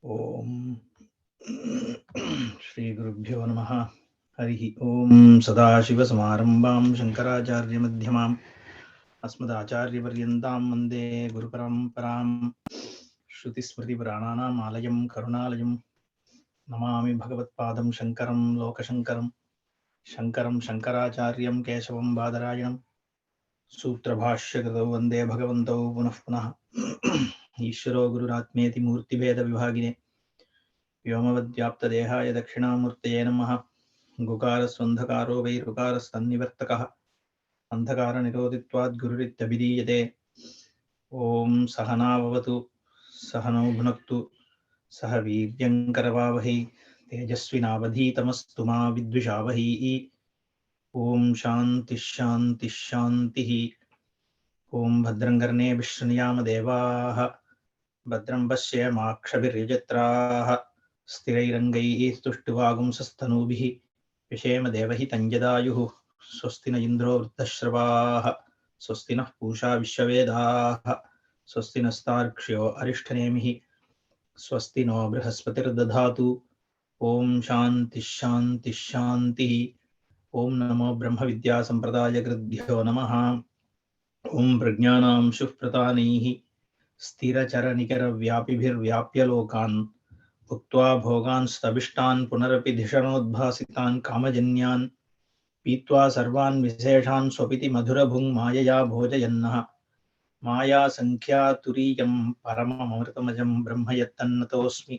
ओम श्री गुरुभ्यो नमः। हरि ओम। सदाशिवसमारंभां शंकराचार्यमध्यमाम् अस्मदाचार्यपर्यन्तां वन्दे गुरुपरम्परां। श्रुतिस्मृतिपुराणानाम् आलयं करुणालयं नमामि भगवत्पादं शङ्करं लोकशङ्करं शङ्करं शङ्कराचार्यं केशवं बादरायणं सूत्रभाष्यकृतौ वन्दे भगवन्तौ पुनः पुनः। ईश्वरो गुरुरात्मेति मूर्तिभेदविभागिने व्योमवद्व्याप्तदेहाय दक्षिणामूर्तये नमः। गुकारस्वन्धकारो वै ऋकारस्तन्निवर्तकः अन्धकारनिरोधित्वात् गुरुरित्यभिधीयते। ॐ सहनाववतु सहनौ भुनक्तु सह वीर्यङ्करवावहै तेजस्विनावधीतमस्तु मा विद्विषावहै। ॐ शान्तिः शान्तिः शान्तिः। ॐ भद्रं कर्णेभिः शृणुयाम देवाः भद्रं पश्येमाक्षभिर्यजत्राः स्थिरैरङ्गैः स्तुष्टुवागुंसस्तनूभिः विषेम देवहितं यदायुः। स्वस्ति न इन्द्रो वृद्धश्रवाः स्वस्ति नः पूषा विश्ववेदाः स्वस्ति नस्तार्क्ष्यो अरिष्ठनेमिः स्वस्ति नो बृहस्पतिर्दधातु। ॐ शान्तिः शान्तिः शान्तिः। ॐ नमो ब्रह्मविद्यासम्प्रदायकृद्भ्यो नमः। ॐ प्रज्ञानां शुभप्रदानैः स्थिरचरनिकरव्यापिभिर्व्याप्य लोकान् भुक्त्वा भोगांस्तविष्टान् पुनरपि धिषणोद्भासितान् कामजन्यान् पीत्वा सर्वान् विशेषान् स्वपिति मधुरभुङ् मायया भोजयन्नः मायासङ्ख्यातुरीयं परममृतमजं ब्रह्म यत्तन्नतोऽस्मि।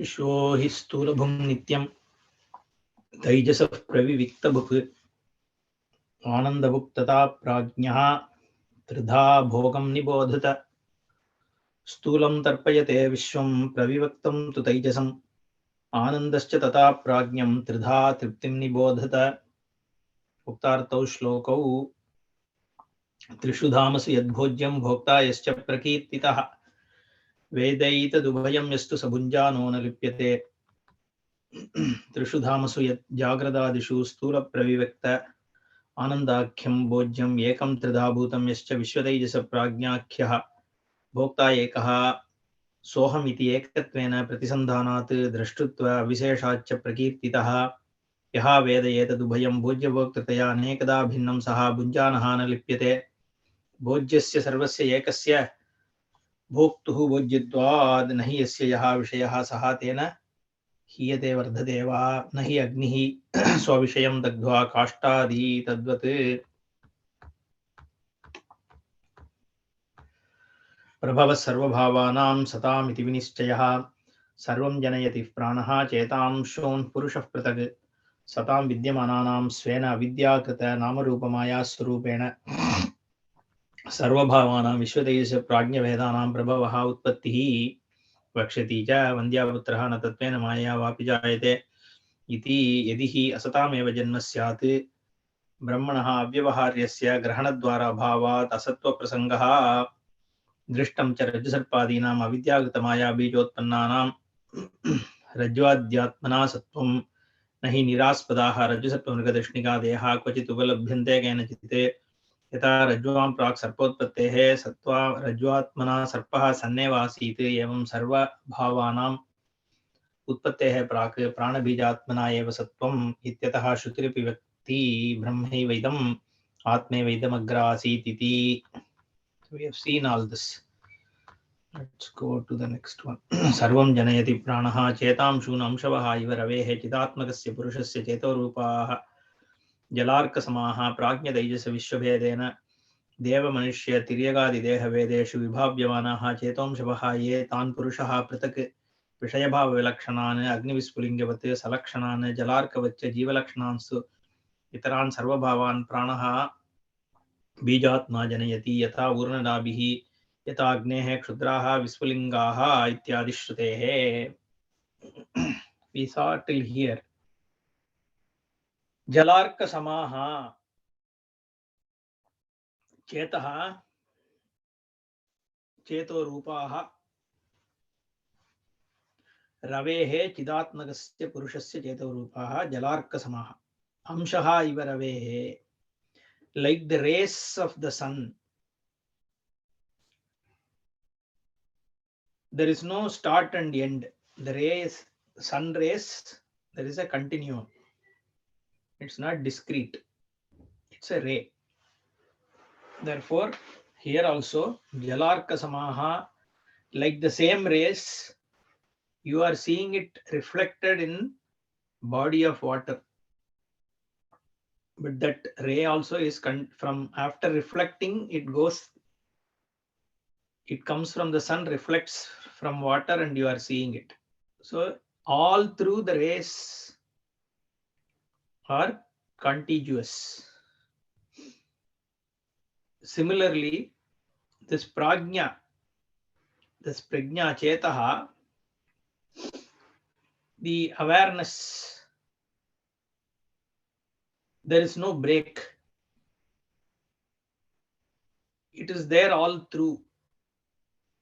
विश्वो हि स्थूलभुं नित्यं तैजसः प्रविविक्तभुक् आनन्दभुक्तता प्राज्ञः त्रिधा भोगं निबोधत। स्थूलं तर्पयते विश्वं प्रविवक्तं तु तैजसम् आनन्दश्च तथा प्राज्ञं त्रिधा तृप्तिं निबोधत। उक्तार्थौ श्लोकौ त्रिषु धामसु यद्भोज्यं भोक्ता यश्च प्रकीर्तितः वेदैतदुभयं यस्तु स भुञ्जानो न लिप्यते। त्रिषु धामसु यत् जाग्रदादिषु स्थूलप्रविव्यक्त आनन्दाख्यं भोज्यम् एकं त्रिधा भूतं यश्च विश्वतैजसप्राज्ञाख्यः भोक्ता एकः सोऽहमिति एकत्वेन प्रतिसन्धानात् द्रष्टृत्व विशेषाच्च प्रकीर्तितः। यः वेदयेतदुभयं भोज्यभोक्तृतया अनेकदा भिन्नं सः भुञ्जानः न लिप्यते। भोज्यस्य सर्वस्य एकस्य भोक्तुः भोज्यत्वाद् न हि यस्य यः विषयः सः तेन हीयते वर्धते वा न हि अग्निः स्वविषयं दग्ध्वा काष्ठादि तद्वत्। प्रभवः सर्वभावानां सतामिति विनिश्चयः सर्वं जनयति प्राणः चेतांशोन् पुरुषः पृथक् सतां विद्यमानानां स्वेन अविद्याकृत नामरूपमायास्वरूपेण सर्वभावानां विश्वतैजस्य प्राज्ञवेदानां प्रभवः उत्पत्तिः वक्ष्यति च। वन्द्यापुत्रः न तत्त्वेन मायया वापि जायते इति यदि हि असतामेव जन्म स्यात् ब्रह्मणः अव्यवहार्यस्य ग्रहणद्वारा भावात् असत्त्वप्रसङ्गः दृष्टं च रज्जुसर्पादीनाम् अविद्याकृतमाया बीजोत्पन्नानां रज्ज्वाद्यात्मना सत्त्वं न हि निरास्पदाः रज्जुसर्पमृगतृष्णिकादेः क्वचित् उपलभ्यन्ते केनचित्। यथा रज्ज्वां प्राक् सर्पोत्पत्तेः सत्त्वा रज्ज्वात्मना सर्पः सन्नेव आसीत् एवं सर्वभावानाम् उत्पत्तेः प्राक् प्राणबीजात्मना एव सत्त्वम् इत्यतः श्रुतिरपि व्यक्ति ब्रह्मैवैदम् आत्मैवैदमग्र आसीत् इति। We have seen all this. Let's go to the next one. सर्वं जनयति प्राणः चेतांशून् अंशवः इव रवेः चिदात्मकस्य पुरुषस्य चेतोरूपाः जलार्कसमाः प्राज्ञतैजसविश्वभेदेन देवमनुष्य तिर्यगादिदेहभेदेषु विभाव्यमानाः चेतोंशवः ये तान् पुरुषः पृथक् विषयभावविलक्षणान् अग्निविस्फुलिङ्गवत् सलक्षणान् जलार्कवच्च जीवलक्षणांस्तु इतरान् सर्वभावान् प्राणः बीजात्मा जनयति यथा ऊर्णनाभिः यथा अग्नेः क्षुद्राः विस्फुलिङ्गाः इत्यादि श्रुतेः. We saw till here. जलार्क समाः चेतः चेतो रूपाः रवेः चिदात्मकस्य पुरुषस्य चेतो रूपाः जलार्क समाः अंशः इव रवेः. Like the rays of the sun, there is no start and end. The rays, sun rays, there is a continuum. It's not discrete. It's a ray. Therefore, here also, Jalarka Samaha, like the same rays, you are seeing it reflected in body of water. But that ray also is from after reflecting, it comes from the sun, reflects from water, and you are seeing it. So all through the rays are contiguous. Similarly, this prajna, this prajna chetaha, the awareness, there is no break. It is there all through,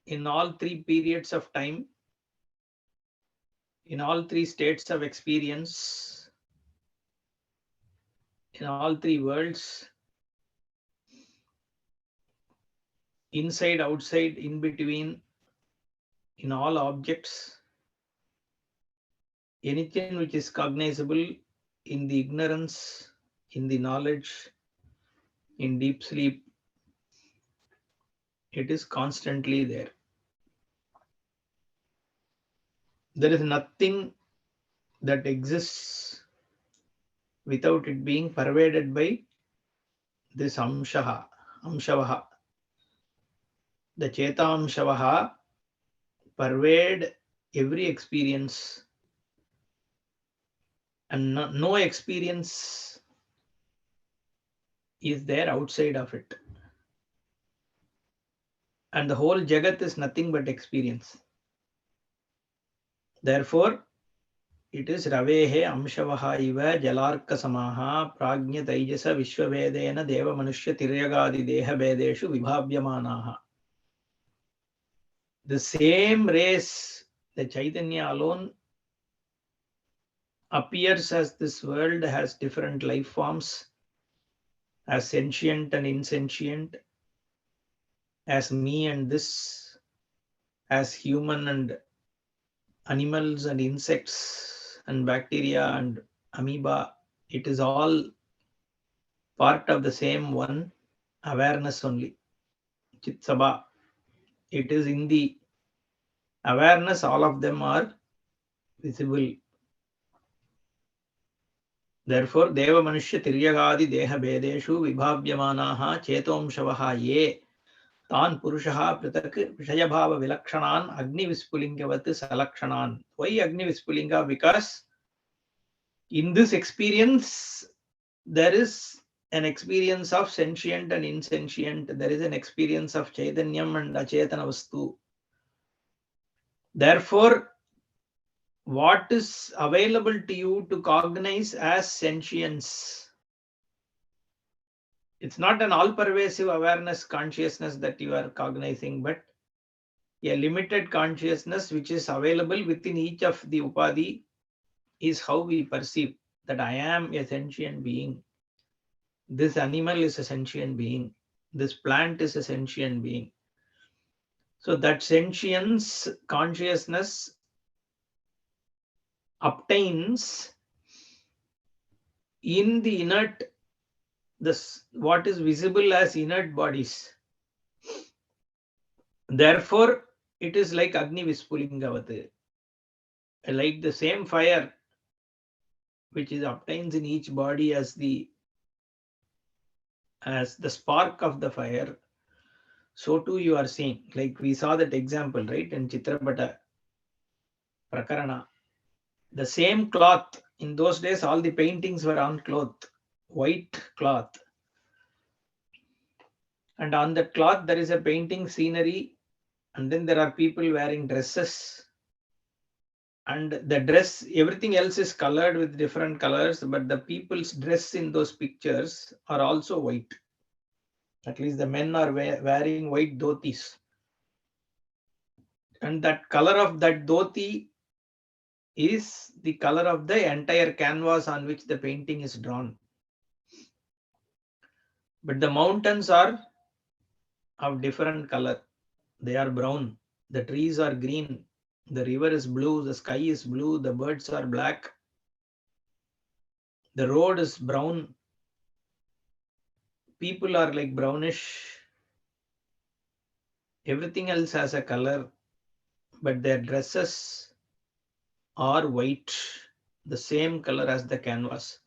in all three periods of time, in all three states of experience, in all three worlds, inside, outside, in between, in all objects, anything which is cognizable in the ignorance, in the knowledge, in deep sleep, it is constantly there. There is nothing that exists without it being pervaded by this amshavaha. The chetamshavaha pervade every experience, and no experience is there outside of it. And the whole Jagat is nothing but experience. Therefore, it is Ravehe Amshavaha iva Jalarka Samaha Prajna Taijasa Vishwavedena Deva Manushya Tiryagadi Deha Vedeshu Vibhavyamanaha. The same race, the Chaitanya alone, appears as this world has different life forms, as sentient and insentient, as me and this, as human and animals and insects and bacteria and amoeba. It is all part of the same one awareness only. Chitsabha. It is in the awareness, all of them are visible. Therefore, Deva Manushya Tiryagadi Deha Bedeshu Vibhavyamanaha Chetomshavaha Ye Tan Purushaha Pratak Vishayabhava Vilakshanan Agni Vispulingavat Salakshanan. Why Agni Vispulinga? Because in this experience, there is an experience of sentient and insentient. There is an experience of Chaitanyam and Achetana Vastu. Therefore, what is available to you to cognize as sentience? It's not an all-pervasive awareness, consciousness that you are cognizing, but a limited consciousness which is available within each of the upadhi is how we perceive that I am a sentient being. This animal is a sentient being. This plant is a sentient being. So that sentience, consciousness obtains in the inert, what is visible as inert bodies. Therefore, it is like Agni Vispulingavate, like the same fire which is obtains in each body as the spark of the fire. So too you are seeing, like we saw that example, right, in Chitrapata Prakarana. The same cloth, in those days all the paintings were on cloth, white cloth. And on that cloth there is a painting scenery, and then there are people wearing dresses, and the dress, everything else is colored with different colors, but the people's dress in those pictures are also white. At least the men are wearing white dhotis, and that color of that dhoti is the color of the entire canvas on which the painting is drawn. But the mountains are of different color. They are brown, the trees are green, the river is blue, the sky is blue, the birds are black, the road is brown, people are like brownish, everything else has a color, but their dresses are white, the same color as the canvas.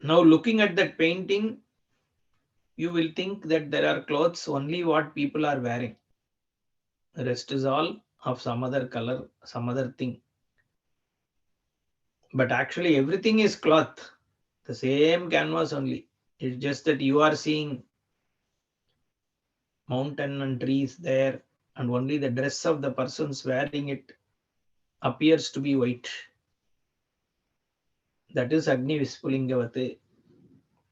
Now looking at that painting, you will think that there are clothes only what people are wearing. The rest is all of some other color, some other thing. But actually everything is cloth, the same canvas only. It's just that you are seeing mountain and trees there, and only the dress of the persons wearing it appears to be white. That is Agni Vispulingavate.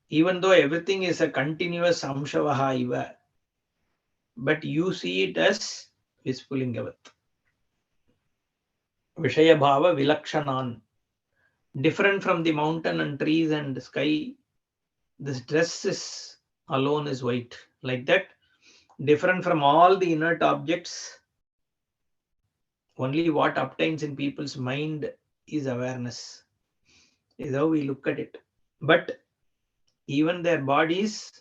Even though everything is a continuous Amshavaha Iva, but you see it as Vispulingavat. Vishaya Bhava Vilakshanan. Different from the mountain and trees and sky, this dress is alone is white. Like that, different from all the inert objects, only what obtains in people's mind is awareness, is how we look at it. But even their bodies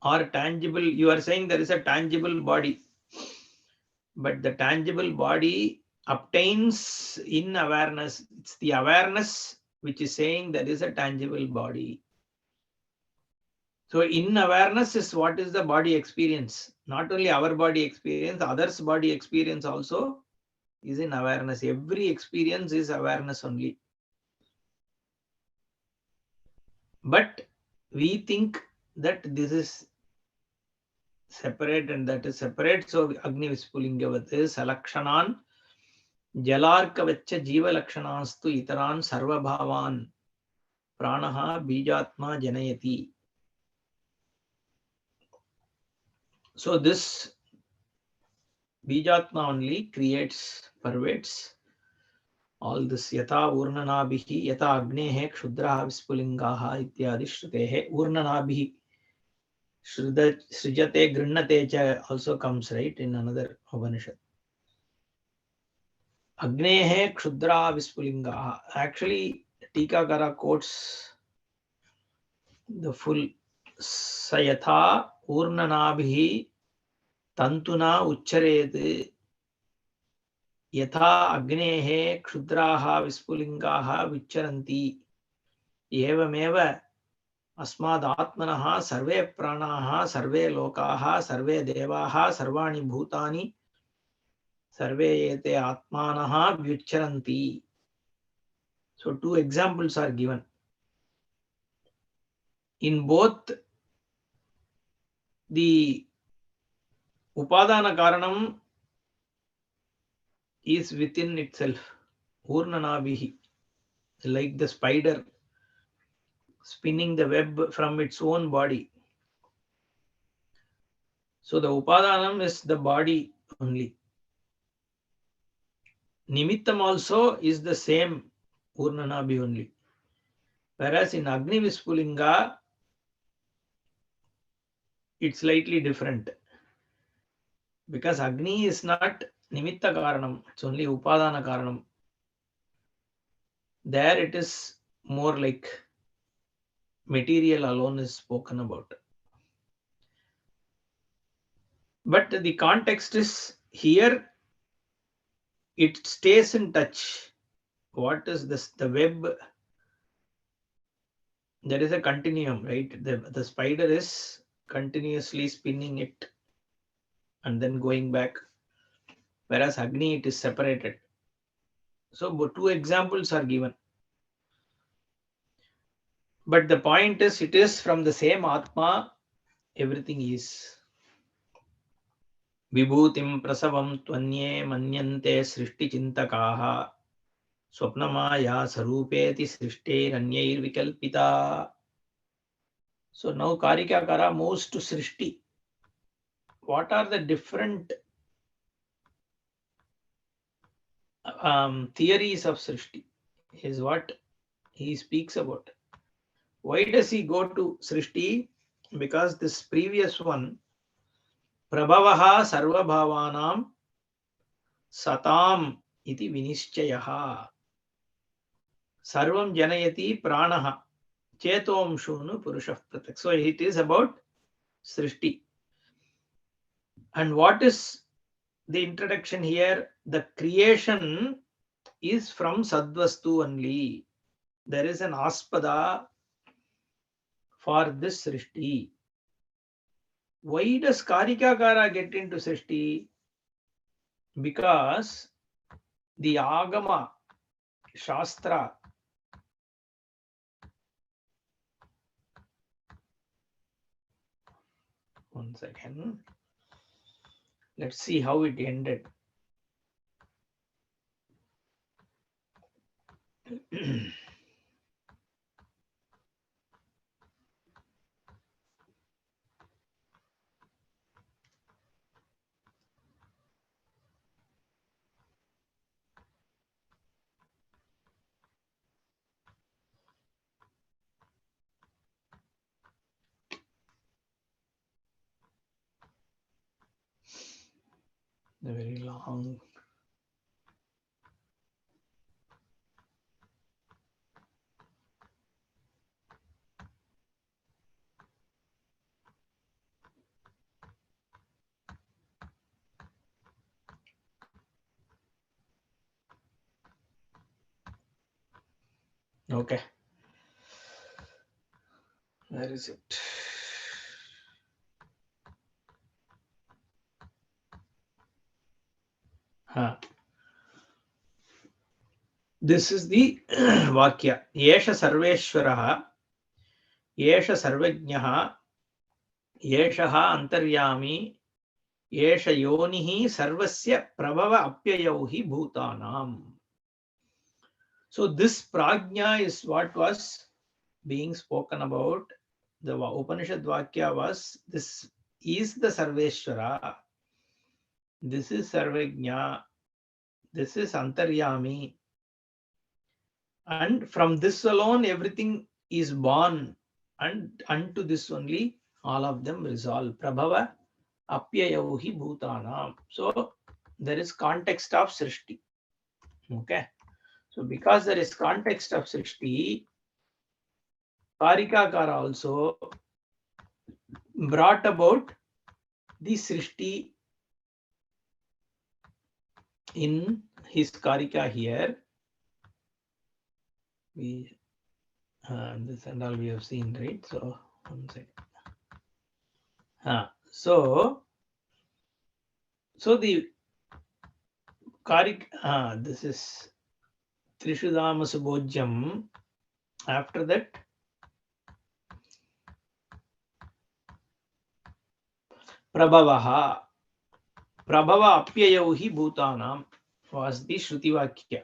are tangible. You are saying there is a tangible body, but the tangible body obtains in awareness. It's the awareness which is saying there is a tangible body. So in awareness is what is the body experience. Not only our body experience, others' body experience also is in awareness. Every experience is awareness only. But we think that this is separate and that is separate. So Agni Vispulingavate Salakshanan Jalarkavacha Jiva Lakshanastu Itaran Sarvabhavan Pranaha Bijatma Janayati. So this Bijatma only creates, pervades all this. Yata Urnanabhihi Yata Agnehe Kshudraha Vispulingaha Ityadi Shrutehe. Urnanabhihi Srijate Grinnate cha also comes right in another Upanishad. Agnehe Kshudra Vispulingaha. Actually, Tikakara quotes the full Sayatha Urnanabhi Tantuna Uchcharet Yatha Agnehe Kshudraha Vispulingaha Vicharanti Evameva Asmad Atmanaha Sarve Pranaha Sarve Lokaha Sarve Devaha Sarvani Bhutani Sarve Yete Atmanaha Vicharanti. So two examples are given. In both the Upadana Karanam is within itself. Urnanabhihi, like the spider spinning the web from its own body. So the Upadanam is the body only. Nimittam also is the same Urnanabhi only. Whereas in Agni Vispulinga, it's slightly different. Because Agni is not Nimitta Karanam, it's only Upadana Karanam. There it is more like material alone is spoken about. But the context is here, it stays in touch. What is this? The web, there is a continuum, right? The spider is continuously spinning it and then going back. Whereas Agni, it is separated. So two examples are given. But the point is, it is from the same Atma, everything is. Vibhutim prasavam tvanye manyante srishti chintakaha swapnamaya sarupeti srishte ranyair vikalpita. So now Karikakara moves to srishti. What are the different theories of srishti? Is what he speaks about. Why does he go to srishti? Because this previous one, prabhavaha sarvabhavanam satam iti vinischayaha sarvam janayati pranaha chetom shunu purushah pratak. So it is about srishti. And what is the introduction here? The creation is from sadvastu only. There is an aspada for this srishti. Why does Karikakara get into srishti? Because the Agama, Shastra, one second, let's see how it ended. Very long. Okay. Where is it? This is the Vakya. Yesha Sarveshwaraha, Yesha Sarvajnaha, Yeshaha Antaryami, Yesha Yonihi Sarvasya Prabhava Apyayauhi Bhutanam. So this prajna is what was being spoken about. The Upanishad Vakya was, this is the Sarveshwara, this is Sarvajna, this is Antaryami, and from this alone everything is born, and unto this only all of them resolve. Prabhava apyayauhi bhutanam. So there is context of srishti. Okay. So because there is context of srishti, Karikakara also brought about the srishti in his Karika here. We this and all we have seen, right? So one second. So the Karik, this is Trishudama Subhojyam. After that, Prabhavaha, Prabhava Apyayauhi Bhutanam was the Shruti Vakya.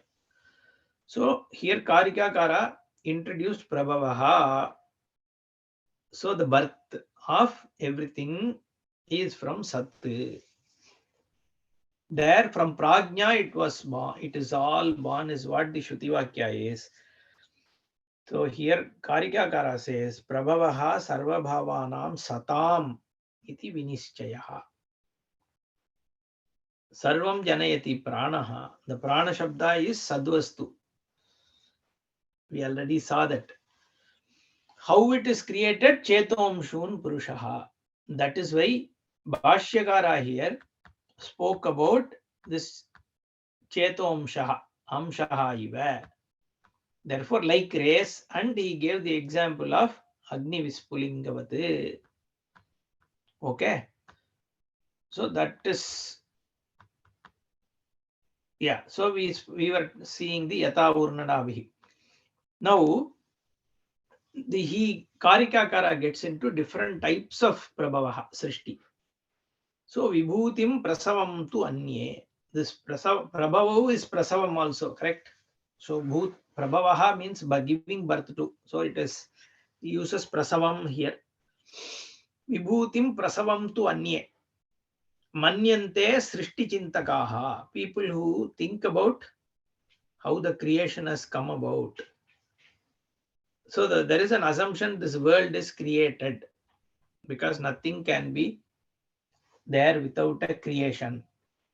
So here Karikakara introduced Prabhavaha. So the birth of everything is from Sat. There from Prajna it was born, it is all born, is what the Shruti Vakya is. So here Karikakara says, Prabhavaha Sarvabhavanam Satam iti Vinischayaha. Sarvam Janayati Pranaha. The Prana Shabda is Sadvastu. We already saw that. How it is created? Chetom Shun Purushaha. That is why Bhashyakara here spoke about this Chetom Shaha, Amshaha Iva. Therefore, like race, and he gave the example of Agni Vispulingavate. Okay. So that is, yeah. So we were seeing the Yata Urnadavihi. Now, the Karika gets into different types of Prabhavaha, Srishti. So Vibhutim Prasavam tu Anye. This Prabhava is Prasavam also, correct? So Bhut Prabhavaha means by giving birth to. So it is, he uses Prasavam here. Vibhutim Prasavam tu Anye. Manyante Srishti Chintakaha. People who think about how the creation has come about. So there is an assumption this world is created, because nothing can be there without a creation.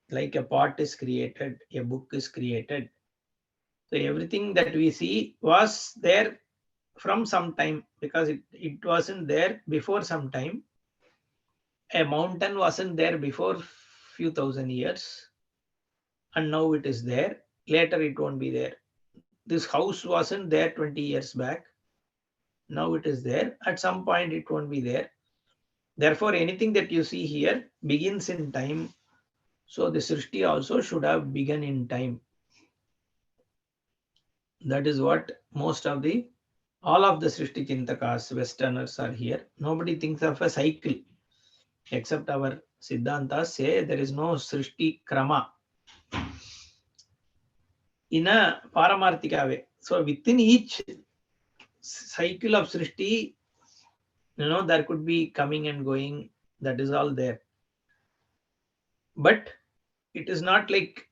Like a pot is created, a book is created. So everything that we see was there from some time, because it wasn't there before some time. A mountain wasn't there before few thousand years, and now it is there. Later it won't be there. This house wasn't there 20 years back. Now it is there. At some point it won't be there. Therefore, anything that you see here begins in time. So the Srishti also should have begun in time. That is what most of all of the Srishti Chintakas, Westerners, are here. Nobody thinks of a cycle, except our Siddhantas say there is no Srishti Krama in a Paramarthika way. So within each cycle of Srishti, there could be coming and going. That is all there. But it is not like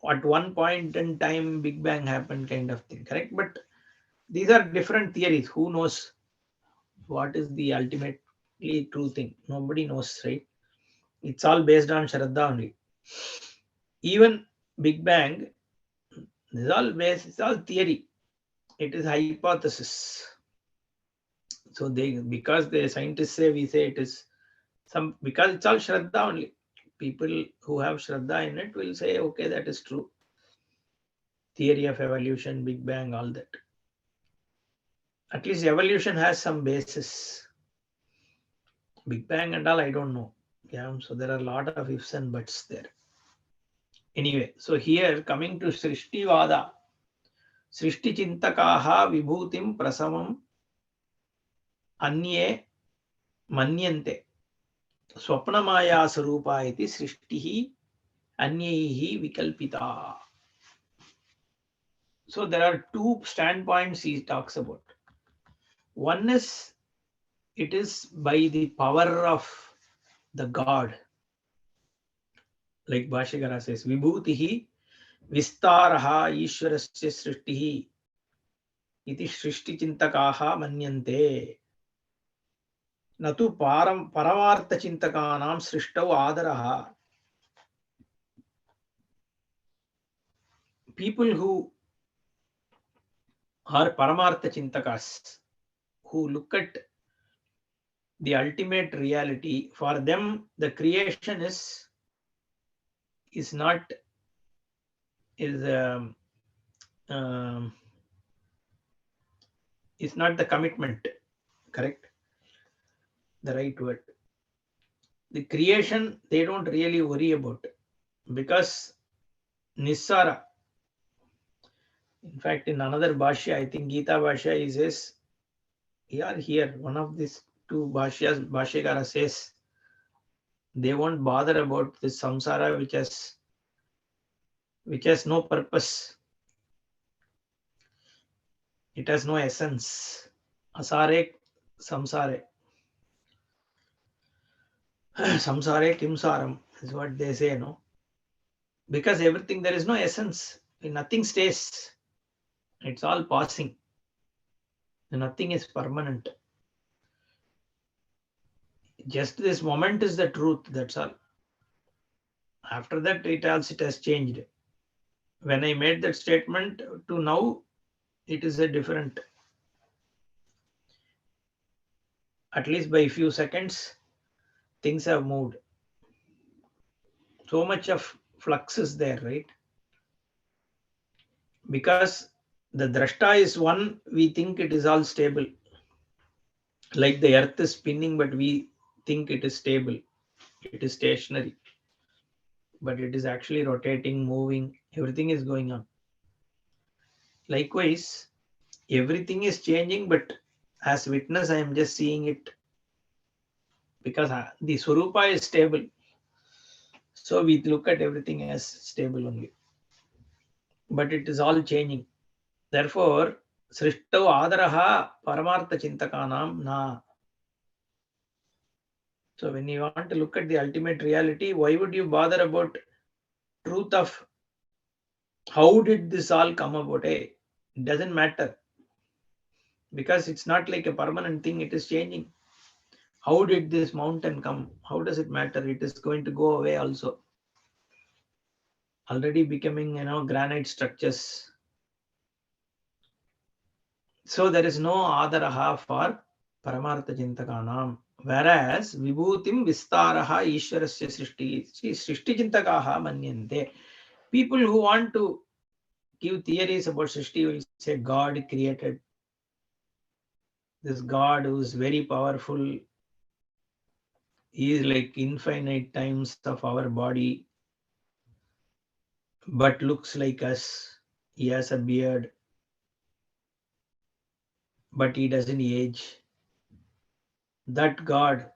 at one point in time Big Bang happened kind of thing, correct? But these are different theories. Who knows what is the ultimately true thing? Nobody knows, right? It's all based on Shraddha only. Even Big Bang, it's all theory. It is hypothesis. So because the scientists say, we say it is because it's all Shraddha only. People who have Shraddha in it will say, okay, that is true. Theory of evolution, Big Bang, all that. At least evolution has some basis. Big Bang and all, I don't know. Yeah, so there are a lot of ifs and buts there. Anyway, so here coming to Srishti Vada, Srishti Chintakaha Vibhutim Prasavam Anye Manyante Swapnamaya Sarupa iti Srishtihi Anyaihi Vikalpita. So there are two standpoints he talks about. One is, it is by the power of the God. Like Bhashyakara says, Vibhutihi Vistaraha Ishwarasya Srishtihi iti Srishti Chintakaha Manyante. Natu Paramartha Chintakanam Srishtau Adaraha. People who are Paramartha Chintakas, who look at the ultimate reality, for them the creation is not the commitment, correct? The right word. The creation they don't really worry about, because Nissara. In fact, in another Bhashya, I think Gita Bhashya, he says, here, one of these two Bhashyas, Bhashyakara says, they won't bother about this samsara which has no purpose. It has no essence. Asare samsare. Samsare kimsaram is what they say, no? Because everything, there is no essence. Nothing stays. It's all passing. Nothing is permanent. Just this moment is the truth, that's all. After that, it has changed. When I made that statement to now, it is a different. At least by a few seconds, things have moved. So much of flux is there, right? Because the drashta is one, we think it is all stable. Like the earth is spinning, but we think it is stable. It is stationary. But it is actually rotating, moving. Everything is going on. Likewise, Everything is changing, but as witness, I am just seeing it because the Swarupa is stable. So we look at everything as stable only. But it is all changing. Therefore, Srishtau Adaraha Paramartha Chintakanam Na. So when you want to look at the ultimate reality, why would you bother about truth of how did this all come about? It doesn't matter, because it's not like a permanent thing, it is changing. How did this mountain come? How does it matter? It is going to go away also. Already becoming, granite structures. So there is no adaraha for Paramartha Chintakanam. Whereas Vibhutim Vistaraha Ishwarasya Srishti. Srishti Chintakaha Manyante. People who want to give theories about Srishti will say God created this God who is very powerful. He is like infinite times of our body, but looks like us. He has a beard, but he doesn't age. That God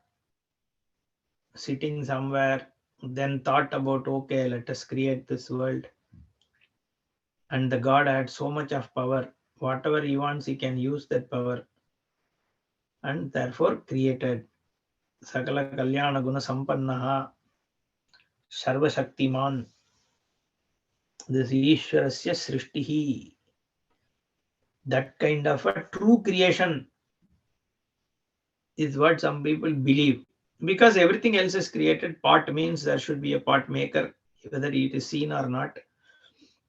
sitting somewhere, then thought about, okay, let us create this world. And the God had so much of power. Whatever he wants, he can use that power. And therefore created Sakala Kalyana Guna Sampannaha Sarva Shaktiman. This Ishwarasya Srishtihi. That kind of a true creation is what some people believe. Because everything else is created, pot means there should be a pot maker, whether it is seen or not.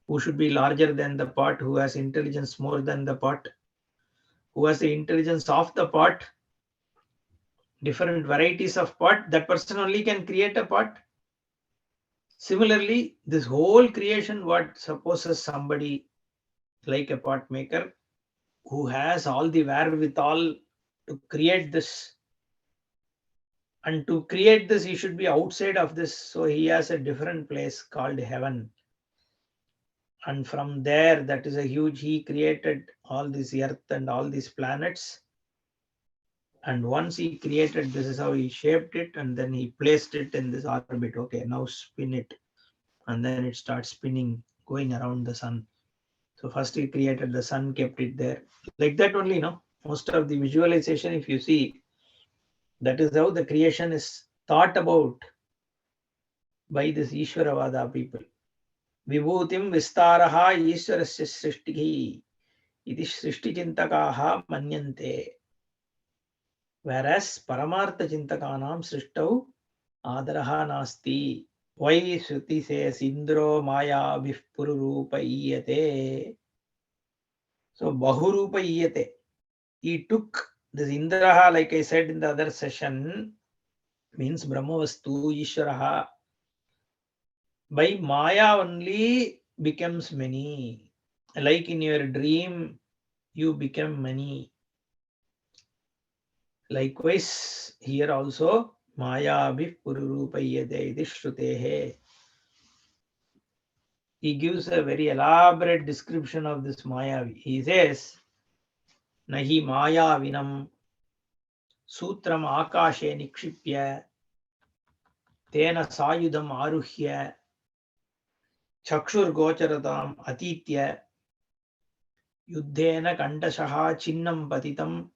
Who should be larger than the pot, who has intelligence more than the pot, who has the intelligence of the pot, different varieties of pot, that person only can create a pot. Similarly, this whole creation, what supposes somebody like a pot maker who has all the wherewithal to create this. And to create this, he should be outside of this. So he has a different place called heaven. And from there, that is a huge, he created all this earth and all these planets. And once he created, this is how he shaped it. And then he placed it in this orbit. Okay, now spin it. And then it starts spinning, going around the sun. So first he created the sun, kept it there. Like that only, most of the visualization, if you see, that is how the creation is thought about by this Ishwaravada people. Vibhutim Vistaraha Ishwarasya Srishtihi. Iti Srishti Chintakaha Manyante. Whereas Paramartha Chintakanam Srishtau Adaraha Nasti. Why Shruti says Indro Maya Vippururupa Iyate. So Bahurupa Iyate. He took this Indraha, like I said in the other session, means Brahmavastu, Ishvaraha. By Maya only becomes many. Like in your dream, you become many. Likewise, here also, Maya Vipururupayate Shrutehe. He gives a very elaborate description of this Maya. He says, Nahi Maya Vinam Sutram Akashe Nikshipya Tena Sayudam Aruhya Chakshur Gocharatam Atitya Yuddhena Kandashaha Chinnam Patitam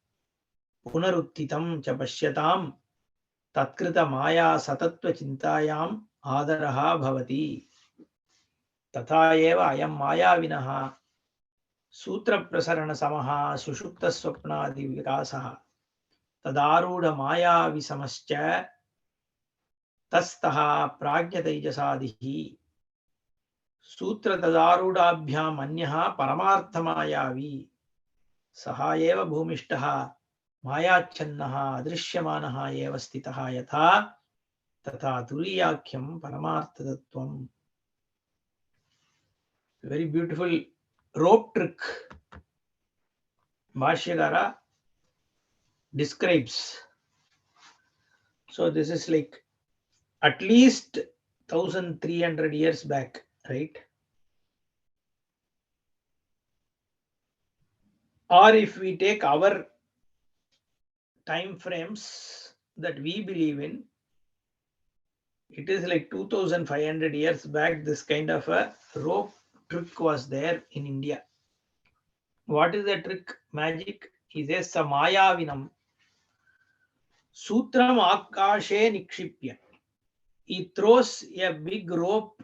Punaruttitam Chapashyatam Tatkrita Maya Satatva Chintayam Adaraha Bhavati Tatha eva ayam Maya Sutra Prasarana Samaha Sushupta Swapnadi Vikasaha Tadaruda Maya Visamascha Tastaha Prajnatejasadihi Sutra Tadarudabhyam Anyaha Paramarthamayavi Sahayeva Bhumishtaha Mayachannaha Adrishyamanaha Eva Stitaha Yatha Tatha Turiyakyam Paramarthatattvam. Very beautiful rope trick Bhashyagara describes. So this is like at least 1300 years back, right? Or if we take our time frames that we believe in, it is like 2500 years back, this kind of a rope trick was there in India. What is the trick magic? He says Samayavinam Sutram Akashe Nikshipya. He throws a big rope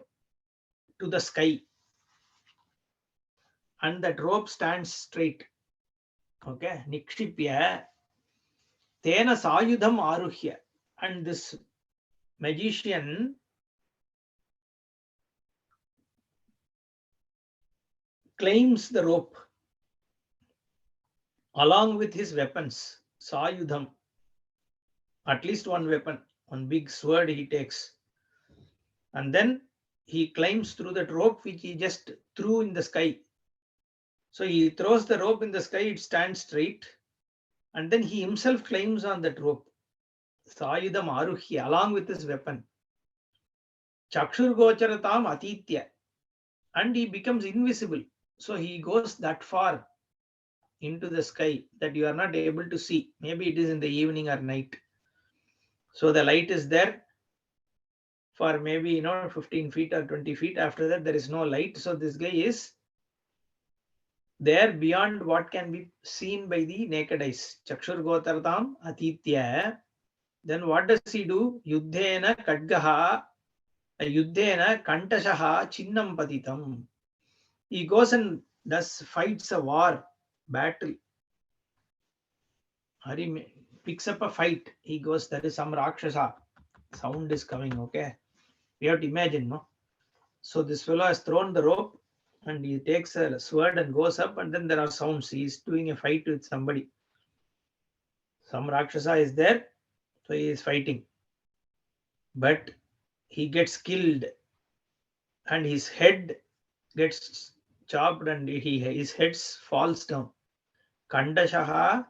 to the sky and that rope stands straight. Okay, Nikshipya Tena Sayudham Aruhya. And this magician claims the rope along with his weapons, Sayudham. At least one weapon, one big sword he takes. And then he climbs through that rope which he just threw in the sky. So he throws the rope in the sky, it stands straight. And then he himself climbs on that rope, Sayudham Aruhya, along with his weapon. Chakshur Gocharatam Atitya. And he becomes invisible. So he goes that far into the sky that you are not able to see. Maybe it is in the evening or night. So the light is there for maybe 15 feet or 20 feet. After that, there is no light. So this guy is there beyond what can be seen by the naked eyes. Chakshur Gotartam Atitya. Then what does he do? Yuddhena Kadgaha, Yuddhena Kantashaha Chinnam Patitam. He goes and fights a war, battle. Hari picks up a fight. He goes, there is some Rakshasa. Sound is coming, okay? We have to imagine, no? So this fellow has thrown the rope and he takes a sword and goes up, and then there are sounds. He is doing a fight with somebody. Some Rakshasa is there, so he is fighting. But he gets killed and his head gets chopped and his head falls down. Kandashaha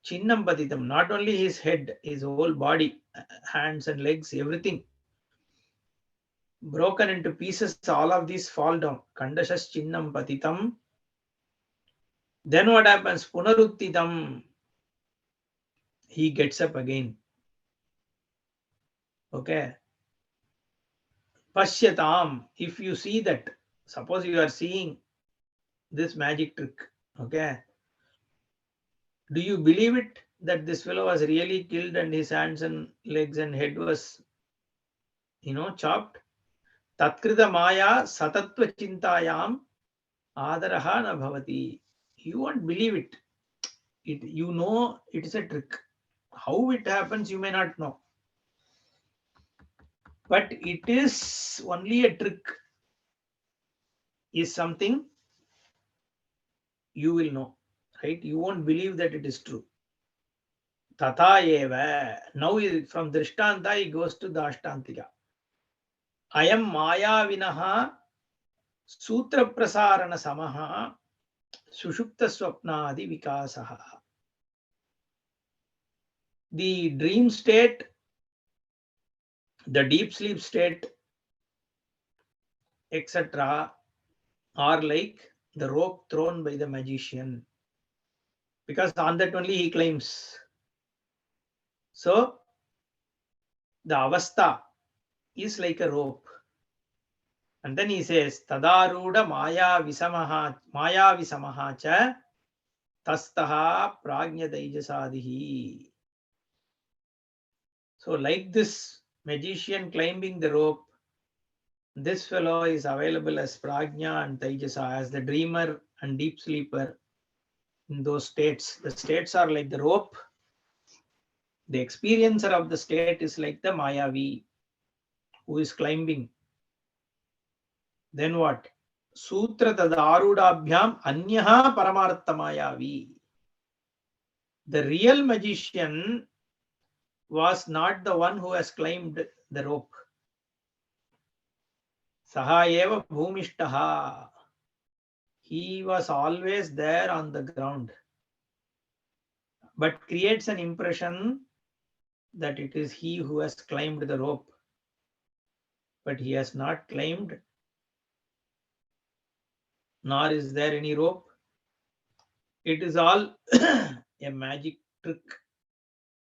Chinnam Patitam. Not only his head, his whole body, hands and legs, everything broken into pieces. All of these fall down. Kandashas Chinnam Patitam. Then what happens? Punaruttitam. He gets up again. Okay. Pashyatam. If you see that, suppose you are seeing this magic trick. Okay. Do you believe it that this fellow was really killed and his hands and legs and head was, chopped? Tatkrita Maya Satatva Chintayam Adaraha na bhavati. You won't believe it. You know it is a trick. How it happens, you may not know. But it is only a trick is something you will know, right? You won't believe that it is true. Tata eva. Now from Drishtanta he goes to Dashtantika. Ayam Maya Vinaha Sutra Prasarana Samaha Sushupta Swapnadi Vikasaha. The dream state, the deep sleep state, etc., are like the rope thrown by the magician, because on that only he claims. So the avastha is like a rope. And then he says, Tadaruda Maya Visamaha cha tastaha pragnya daijasadihi. So like this magician climbing the rope, this fellow is available as prajna and taijasa, as the dreamer and deep sleeper in those states. The states are like the rope. The experiencer of the state is like the Mayavi who is climbing. Then what? Sutra tadarudabhyam anyaha paramartha Mayavi. The real magician was not the one who has climbed the rope. Saha eva bhumishtaha. He was always there on the ground, but creates an impression that it is he who has climbed the rope. But he has not climbed, nor is there any rope. It is all a magic trick.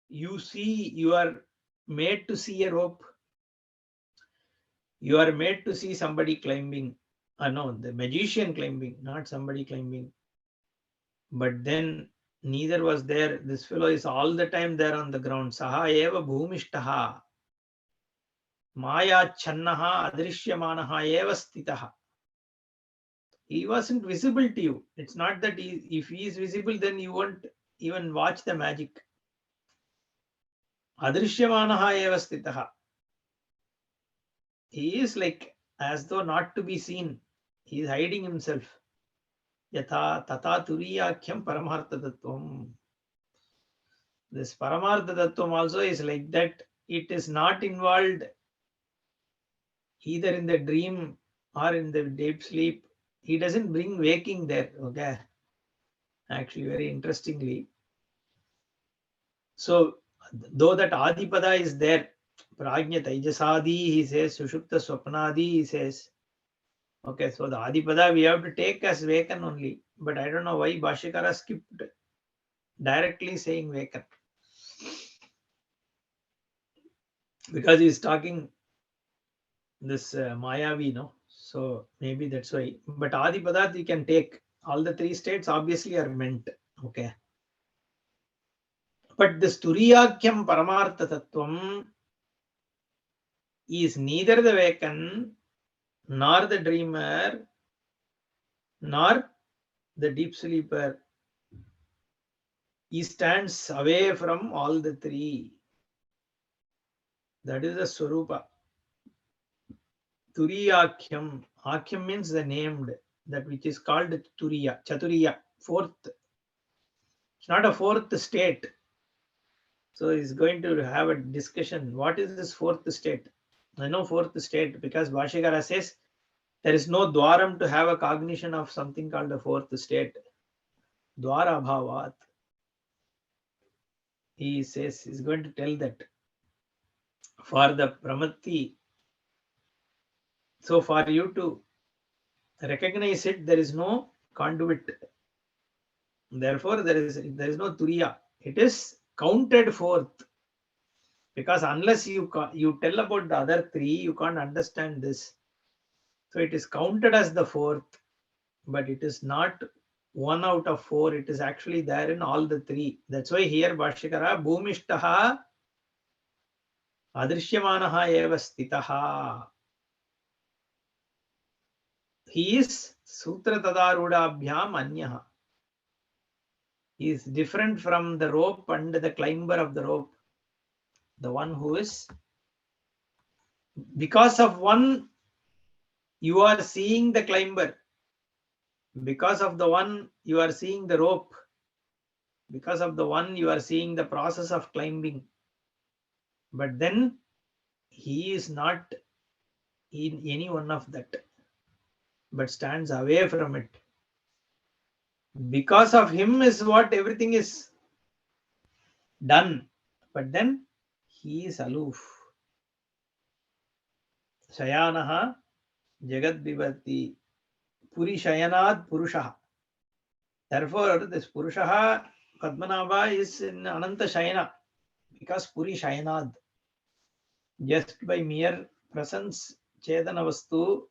You see, you are made to see a rope. You are made to see somebody climbing. No, the magician climbing, not somebody climbing. But then neither was there. This fellow is all the time there on the ground. Saha eva bhumishtaha. Maya channaha adrishyamanaha eva stitaha. He wasn't visible to you. It's not that if he is visible, then you won't even watch the magic. Adrishyamanaha eva stitaha. He is like as though not to be seen. He is hiding himself. Yatha tata turiyakyam paramartha tattvam. This paramartha tattvam also is like that. It is not involved either in the dream or in the deep sleep. He doesn't bring waking there. Okay. Actually, very interestingly. So, though that Adipada is there, Prajna Taijasadi, he says, Sushupta Swapnadi, he says. Okay, so the Adipada we have to take as Vekan only. But I don't know why Bhashyakara skipped directly saying Vekan. Because he's talking this Mayavi, no? So maybe that's why. But Adipada you can take. All the three states obviously are meant. Okay. But this Turiyakyam Paramartha Tattvam is neither the Vekan, nor the dreamer, nor the deep sleeper. He stands away from all the three. That is the Swarupa. Turiyakyam. Akyam means the named, that which is called Turiya, Chaturiya, fourth. It's not a fourth state. So he's going to have a discussion. What is this fourth state? I know fourth state because Bhashyakara says there is no dwaram to have a cognition of something called the fourth state. Dwara bhavat. He says he's going to tell that for the pramati. So for you to recognize it, there is no conduit. Therefore, there is no turiya. It is counted fourth. Because unless you tell about the other three, you can't understand this. So it is counted as the fourth, but it is not 1 out of 4. It is actually there in all the three. That's why here Bhashyakara Bhumishtaha Adrishyamanaha eva stitaha. He is Sutra Tadarudabhyam Anyaha. He is different from the rope and the climber of the rope. The one who is, because of one, you are seeing the climber. Because of the one, you are seeing the rope. Because of the one, you are seeing the process of climbing. But then he is not in any one of that, but stands away from it. Because of him is what everything is done. But then he is aloof. Shayanaha Jagat Vivati Puri Shayanad Purushaha. Therefore, this Purushaha Padmanabha is in Ananta Shayana. Because Puri Shayanad, just by mere presence, Chetana Vastu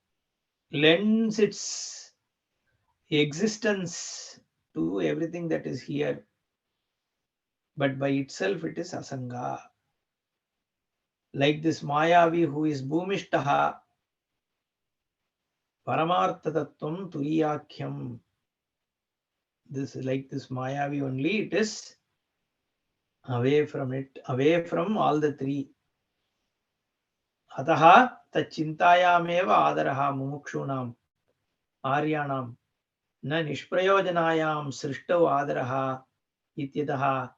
lends its existence to everything that is here. But by itself, it is Asanga. Like this Mayavi who is Bhumishtaha, Paramartha Tattvam Turiyakyam. This is like this Mayavi only, it is away from it, away from all the three. Ataha tachintayameva adaraha mumukshunam aryanam na nishprayojanayam srishtau adaraha ityataha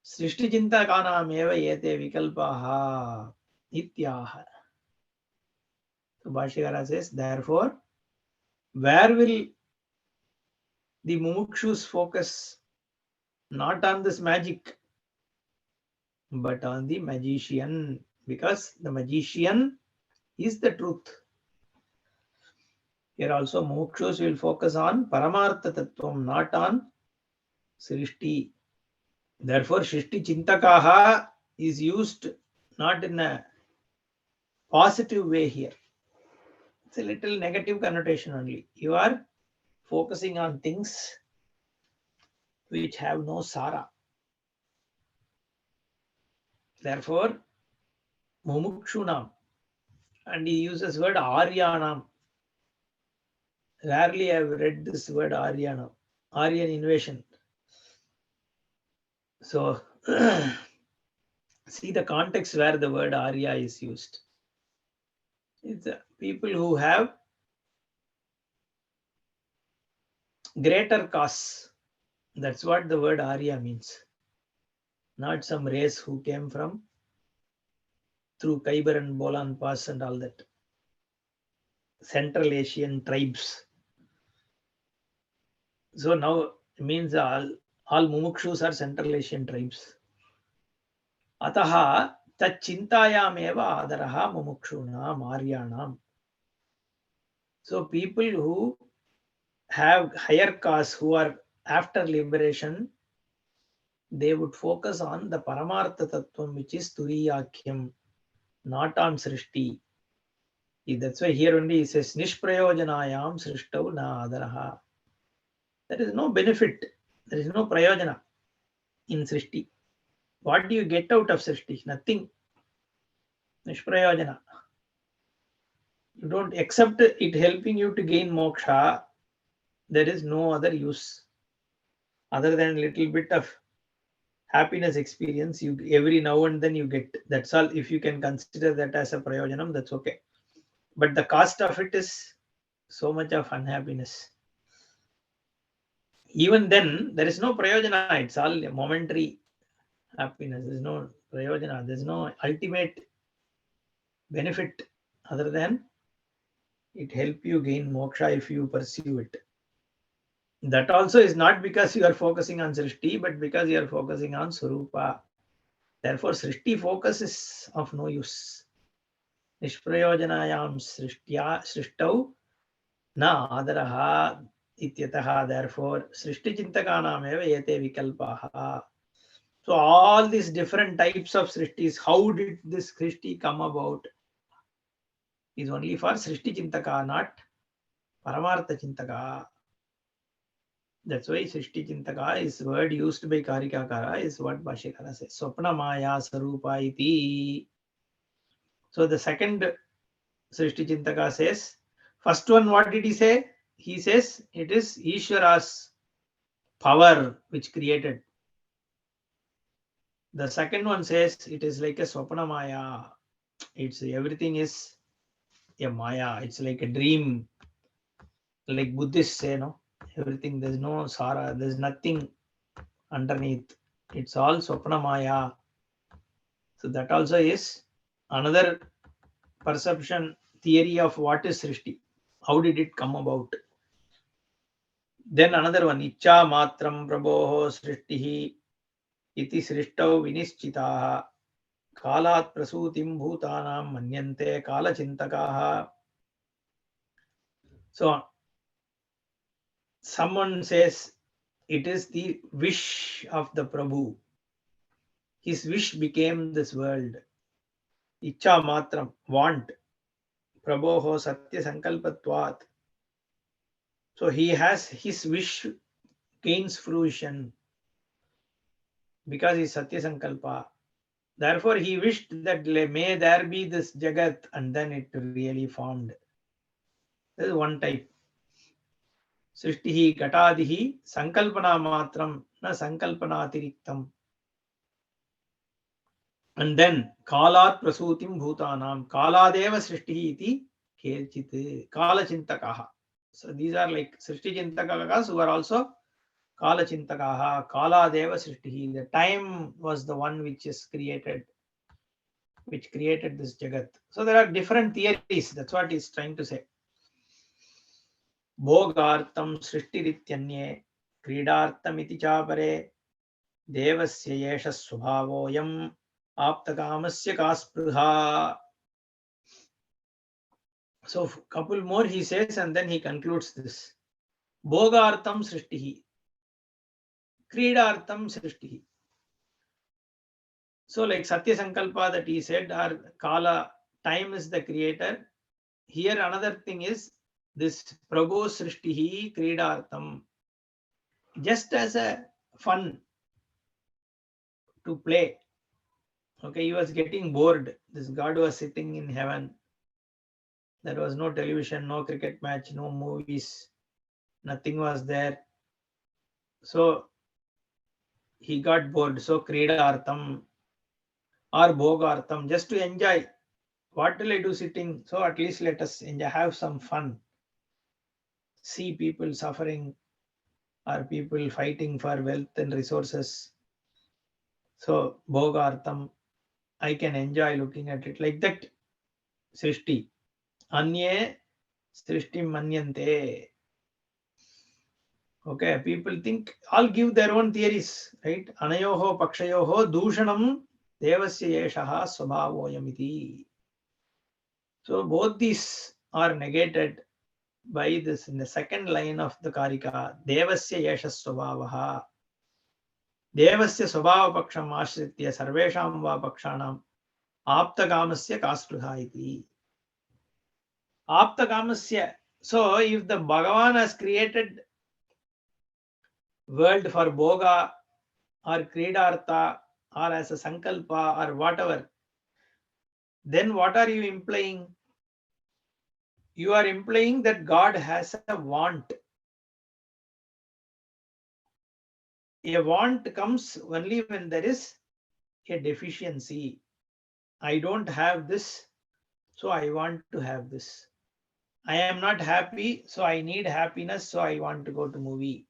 srishtichintakanam eva yete vikalpaha ityaha. So Bhashyakara says, therefore, where will the mumukshus focus? Not on this magic, but on the magician, because the magician is the truth. Here also mumukshus will focus on Paramartha Tattvam, not on Srishti. Therefore, Srishti Chintakaha is used not in a positive way here. It's a little negative connotation only. You are focusing on things which have no sara. Therefore, Mumukshunam. And he uses word Aryanam. Rarely I have read this word Aryanam. Aryan invasion. So, see the context where the word Arya is used. It's people who have greater cause. That's what the word Arya means. Not some race who came from through Khyber and Bolan Pass and all that. Central Asian tribes. So now it means all mumukshus are Central Asian tribes. Ataha tachintayameva adaraha mumukshunam aryanam. So people who have higher caste, who are after liberation, they would focus on the Paramartha Tattvam, which is Turiyakyam, not on Srishti. That's why here only he says, Nishprayojanayam Srishtau na adaraha. There is no benefit, there is no prayojana in Srishti. What do you get out of Srishti? Nothing. Nishprayojana. You don't accept it helping you to gain moksha. There is no other use other than a little bit of happiness experience. You every now and then you get. That's all. If you can consider that as a prayojanam, that's okay. But the cost of it is so much of unhappiness. Even then, there is no prayojana. It's all momentary happiness. There's no prayojana. There's no ultimate benefit other than it help you gain moksha if you pursue it. That also is not because you are focusing on Srishti, but because you are focusing on Swarupa. Therefore, Srishti focus is of no use. Nishprayojanayam Srishtau na adaraha ityataha. Therefore, Srishti Chintakanam eva yete vikalpaha. So all these different types of Srishtis, how did this Srishti come about? Is only for Srishti Chintaka, not Paramartha Chintaka. That's why Srishti Chintaka is word used by Karikakara is what Bhashyakara says. Swapna Maya Sarupa iti. So the second Srishti Chintaka says, first one, what did he say? He says it is Ishvara's power which created. The second one says it is like a Swapna Maya. It's everything is a Maya. It's like a dream. Like Buddhists say, no? Everything, there's no Sara, there's nothing underneath. It's all Swapna Maya. So that also is another perception theory of what is Srishti. How did it come about? Then another one, Icha Matram Prabhoho Srishtihi iti Srishtau Vinischitaha Kalat Prasutim Bhutanam Manyante Kala Chintakaha. So someone says it is the wish of the Prabhu. His wish became this world. Icha Matram, want. Prabhoho Satya Sankalpatvat. So he has his wish gains fruition because he is Satya Sankalpa. Therefore, he wished that may there be this Jagat, and then it really formed. This is one type. Srishtihi Gatadihi Sankalpana Matram na Sankalpanatiriktam. And then Kalat Prasutim Bhutanam Kaladeva Srishtihi iti Kelchit Kala Chintakaha. So these are like Srishti Chintakakas who are also Kala Chintakaha, Kala Deva Srishtihi. The time was the one which is created, which created this Jagat. So there are different theories. That's what he's trying to say. Bhogartam Srishtirityanye Kridartam iti chapare Devasya yesha swabhavoyam aptakamasya kaspruha. So couple more he says, and then he concludes this. Bhogartam Srishtihi. Kridartham Srishti. So like Satya Sankalpa that he said, or Kala, time is the creator. Here another thing is this Prabhu Srishtihi Kridartham. Just as a fun to play. Okay, he was getting bored. This God was sitting in heaven. There was no television, no cricket match, no movies. Nothing was there. So he got bored. So Kridartham or Bhogartham, just to enjoy. What will I do sitting? So at least let us enjoy, have some fun. See people suffering or people fighting for wealth and resources. So Bhogartham, I can enjoy looking at it like that. Srishti. Anye Srishti Manyante. Okay, people think, all give their own theories, right? Anayoho Pakshayoho Dushanam Devasya Yeshaha Swabhavoyamiti. So both these are negated by this in the second line of the Karika. Devasya Yesha Swabhavaha. Devasya Swabhava Paksham Ashritya Sarvesham Va Pakshanam Aptagamasya Kaspruha iti. Aptagamasya. So if the Bhagavan has created world for Bhoga or Kridartha or as a Sankalpa or whatever, then what are you implying? You are implying that God has a want. A want comes only when there is a deficiency. I don't have this, so I want to have this. I am not happy, so I need happiness, so I want to go to movie.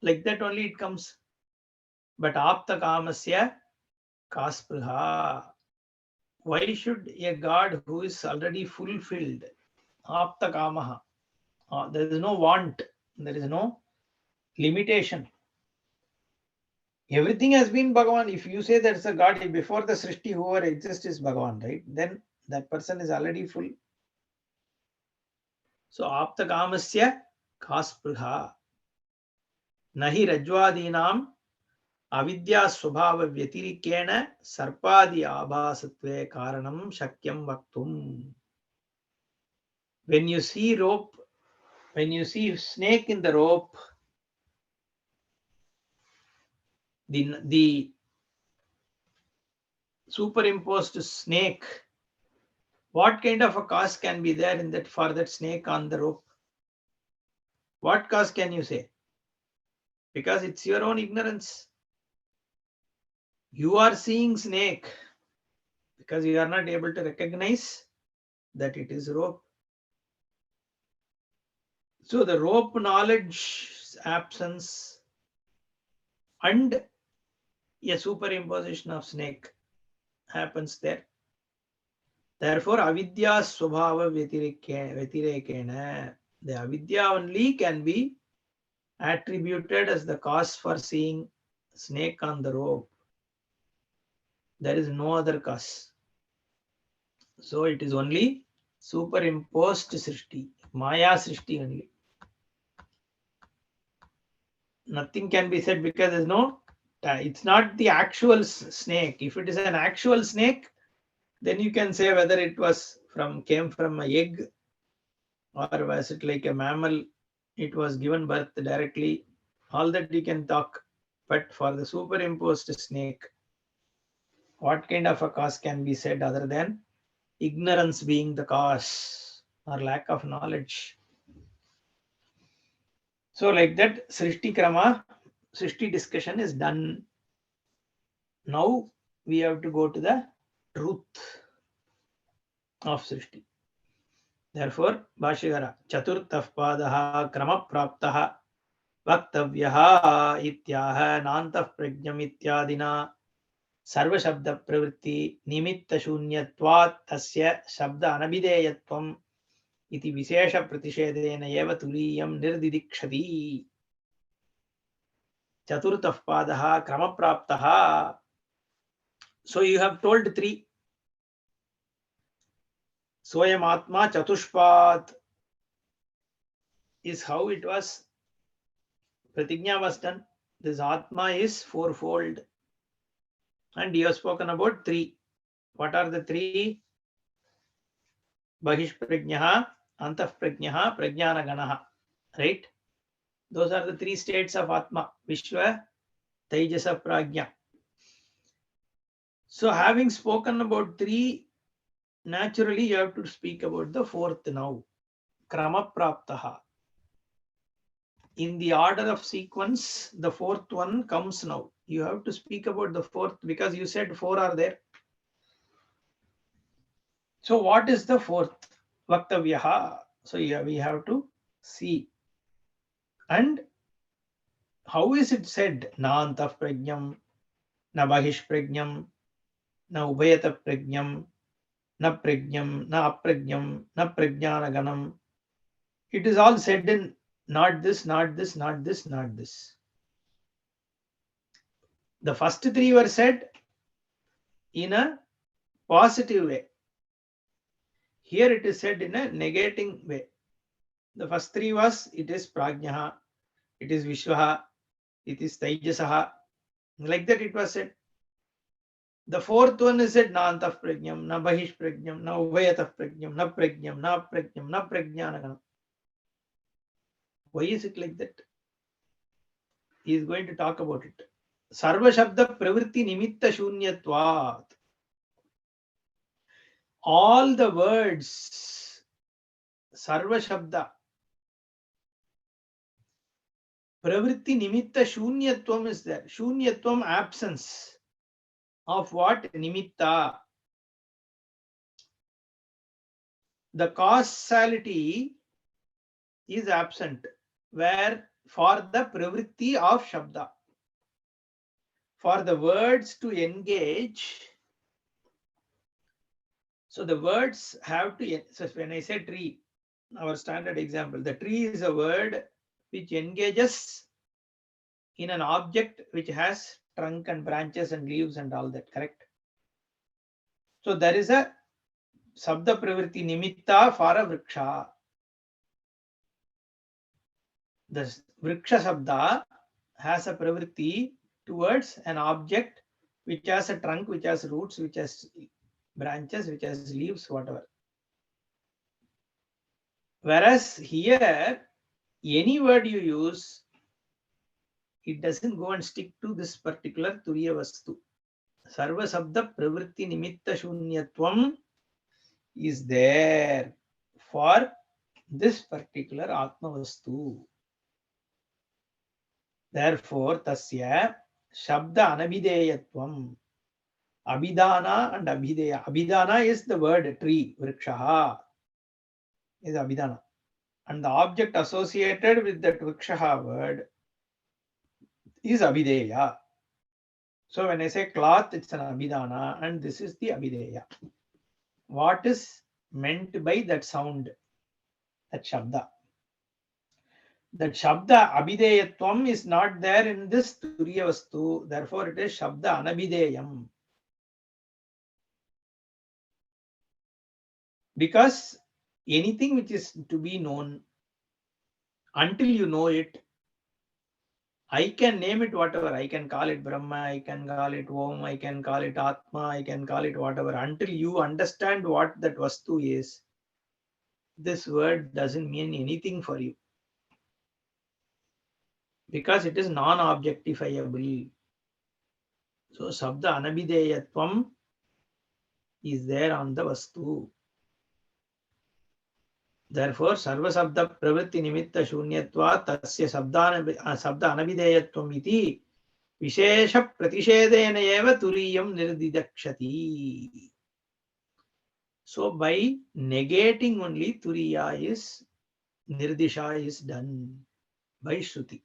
Like that only it comes. But apta kamasya kaspriha. Why should a God who is already fulfilled, apta kamaha, there is no want, there is no limitation. Everything has been Bhagavan. If you say there's a God before the Srishti, whoever exists is Bhagavan, right? Then that person is already full. So apta kamasya kaspriha. Nahi rajwadinam avidya swabhava vyatirikena sarpadi abhasatve karanam shakyam vaktum. When you see rope, when you see snake in the rope, the superimposed snake, what kind of a cause can be there in that for that snake on the rope? What cause can you say? Because it's your own ignorance. You are seeing snake because you are not able to recognize that it is rope. So the rope knowledge absence and a superimposition of snake happens there. Therefore, avidya swabhava vyatirekena. The avidya only can be attributed as the cause for seeing snake on the rope. There is no other cause. So it is only superimposed srishti, maya srishti only. Nothing can be said because there's no, it's not the actual snake. If it is an actual snake, then you can say whether it was came from an egg or was it like a mammal, it was given birth directly. All that you can talk. But for the superimposed snake, what kind of a cause can be said other than ignorance being the cause or lack of knowledge? So like that, Srishti Krama, Srishti discussion is done. Now we have to go to the truth of Srishti. Therefore, Bhashyakara, Chaturtah Padaha Krama Praptaha Vaktavyaha Ityaha Nantah Prajnam Ityadina Sarva Shabda Pravritti Nimitta Shunyatvat Tasya Shabda Anabideyatvam Iti Vishesha Pratishedena Eva Tuliyam Nirdidikshati. Chaturtah Padaha Krama Praptaha. So you have told three. Soyam Atma Chatushpat is how it was. Pratignya was done. This Atma is fourfold. And you have spoken about three. What are the three? Bahishprajnaha, Antahprajnaha, Prajnanaganaha. Right? Those are the three states of Atma. Vishwa, Taijasa, Prajna. So having spoken about three, naturally you have to speak about the fourth now. Krama Praptaha. In the order of sequence, the fourth one comes now. You have to speak about the fourth because you said four are there. So what is the fourth? Vaktavyaha. So yeah, we have to see. And how is it said? Na antah prajnam, na bahish prajnam, na ubhayata prajnam, na prajnam, na aprajnam, na prajnanaganam. It is all said in not this, not this, not this, not this. The first three were said in a positive way. Here it is said in a negating way. The first three was, it is prajnaha, it is vishwaha, it is taijasaha. Like that it was said. The fourth one is said, na antah prajnam, na bahish prajnam, na ubhayatah prajnam, na prajnam, na prajnam, na prajnanaganam. Why is it like that? He is going to talk about it. Sarva Shabda Pravritti Nimitta Shunyatvat. All the words, Sarva Shabda, Pravritti Nimitta Shunyatvam is there. Shunyatvam, absence of what? Nimitta. The causality is absent. Where? For the Pravritti of Shabda. For the words to engage. So the words have to, so when I say tree, our standard example, the tree is a word which engages in an object which has trunk and branches and leaves and all that, correct? So there is a Sabda Pravritti Nimitta for a Vriksha. The Vriksha Sabda has a Pravritti towards an object which has a trunk, which has roots, which has branches, which has leaves, whatever. Whereas here, any word you use, it doesn't go and stick to this particular Turiya Vastu. Sarva Sabda Pravritti Nimitta Shunyatvam is there for this particular Atma Vastu. Therefore, Tasya Shabda Anabhideyatvam. Abhidana and Abhideya. Abhidana is the word tree, Vrikshaha is Abhidana. And the object associated with that Vrikshaha word is Abhideya. So when I say cloth, it's an Abhidana and this is the Abhideya. What is meant by that sound, that Shabda? That Shabda Abhideyatvam is not there in this Turiya Vastu. Therefore, it is Shabda Anabhideyam. Because anything which is to be known, until you know it, I can name it whatever. I can call it Brahma, I can call it Om, I can call it Atma, I can call it whatever. Until you understand what that Vastu is, this word doesn't mean anything for you. Because it is non-objectifiable. So, Sabda Anabhideyatvam is there on the Vastu. Therefore, Sarva Sabda Pravritti Nimitta Shunyatva Tasya Sabda Anabhideyatvam iti Vishesha Pratishedena eva Turiyam Nirdidakshati. So, by negating only Turiya is, Nirdisha is done by Shruti.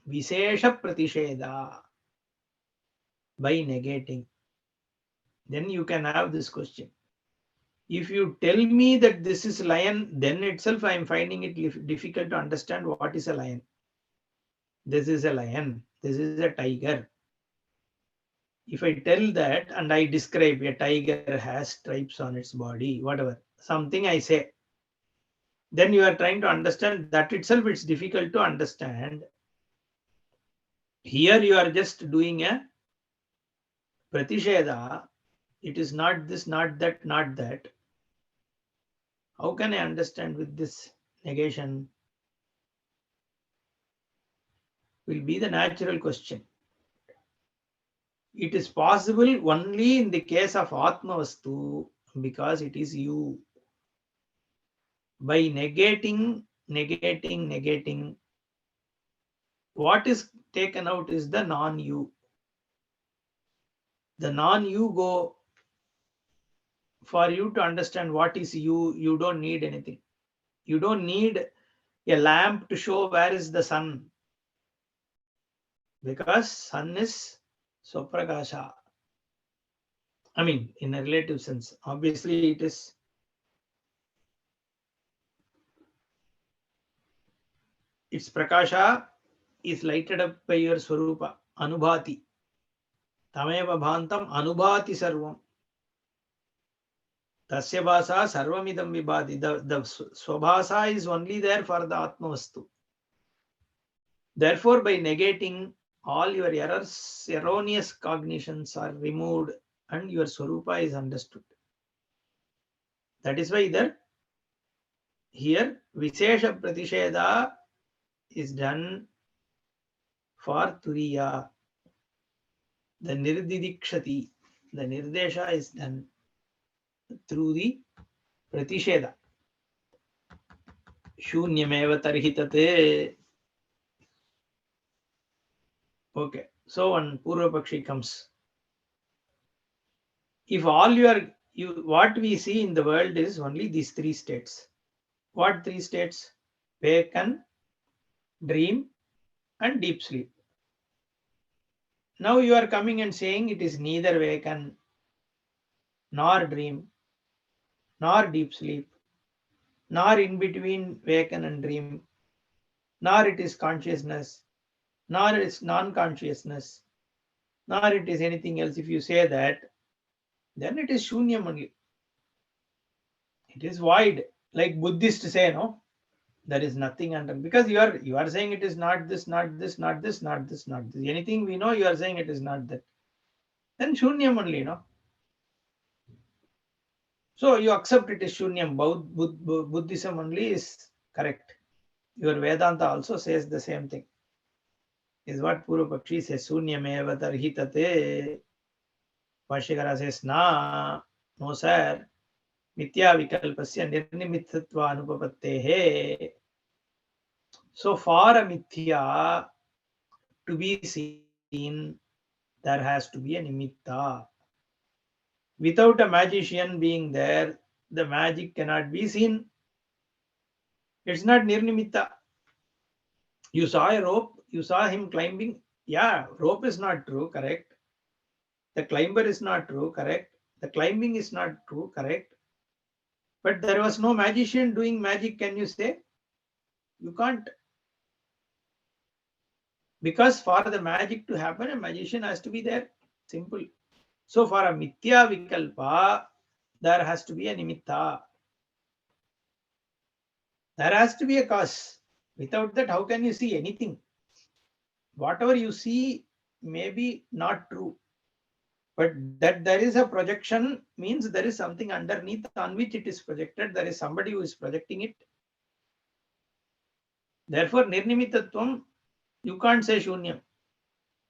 Vishesha Pratisheda, by negating. Then you can have this question. If you tell me that this is lion, then itself I am finding it difficult to understand what is a lion. This is a lion. This is a tiger. If I tell that and I describe a tiger has stripes on its body, whatever, something I say, then you are trying to understand that itself, it's difficult to understand. Here you are just doing a pratisheda. It is not this, not that, not that. How can I understand with this negation? Will be the natural question. It is possible only in the case of Atma Vastu because it is you. By negating, what is taken out is the non-you. The non-you go, for you to understand what is you, you don't need anything. You don't need a lamp to show where is the sun, because sun is Swaprakasha. I mean, in a relative sense. Obviously, its Prakasha is lighted up by your Swarupa, Anubhati. Tameva Bhantam Anubhati Sarvam. Tasya Bhasa Sarvamidam Vibhati. The Swabhasa is only there for the Atma Vastu. Therefore, by negating, all your errors, erroneous cognitions are removed and your Swarupa is understood. That is why here Vishesha Pratisheda is done for Turiya. The Nirdidikshati, the Nirdesha is done through the Pratisheda. Shunyameva tarhitate. Okay, so when Purvapakshi comes, if all what we see in the world is only these three states. What three states? Waken, dream, and deep sleep. Now you are coming and saying it is neither waken, nor dream, nor deep sleep, nor in between waken and dream, nor it is consciousness, nor it is non-consciousness, nor it is anything else. If you say that, then it is shunyam only. It is void, like Buddhists say, no, there is nothing under, because you are saying it is not this, not this, not this, not this, not this. Anything we know, you are saying it is not that. Then shunyam only, no. So you accept it is shunyam. Buddhism only is correct. Your Vedanta also says the same thing. Is what Purvapakshi says, Sunyameva tarhitate. Bhashyakara says, na, no sir. Mithya vikalpasya nirnimittatva anupapattehe. So for a mithya to be seen, there has to be a nimitta. Without a magician being there, the magic cannot be seen. It's not nirnimitta. You saw a rope, you saw him climbing. Yeah, rope is not true, correct. The climber is not true, correct. The climbing is not true, correct. But there was no magician doing magic, can you say? You can't. Because for the magic to happen, a magician has to be there. Simple. So for a mithya vikalpa, there has to be a nimitta. There has to be a cause. Without that, how can you see anything? Whatever you see may be not true. But that there is a projection means there is something underneath on which it is projected. There is somebody who is projecting it. Therefore, nirnimitatvam, you can't say shunyam.